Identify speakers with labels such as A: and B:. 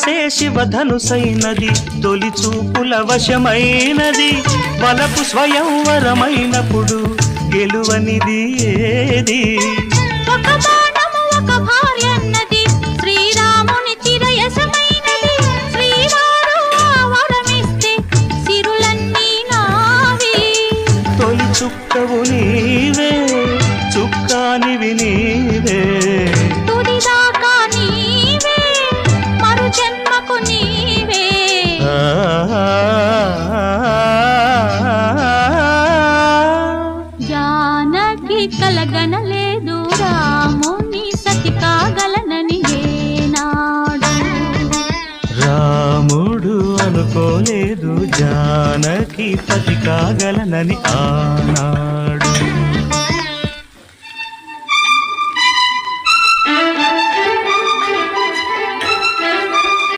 A: మనసే శివధనుసైనది తొలి చూపుల వశమైనది వలపు స్వయంవరమైనప్పుడు గెలువనిది ఏది
B: ఒక బాణము ఒక భార్య అన్నది శ్రీరాముని చిరయసమైనది శ్రీవారు వరమిస్తే సిరులన్నీ నావి
A: తొలి చుక్కవు నీవే చుక్కానివి నీవే
B: తుదిదాకా నీవే మరు జన్మకు నీవే జానకి కలగనలేదు రాముని సతి కాగలనని ఏనాడు
A: రాముడు అనుకోలేదు జానకి పతి కాగలనని ఆనాడు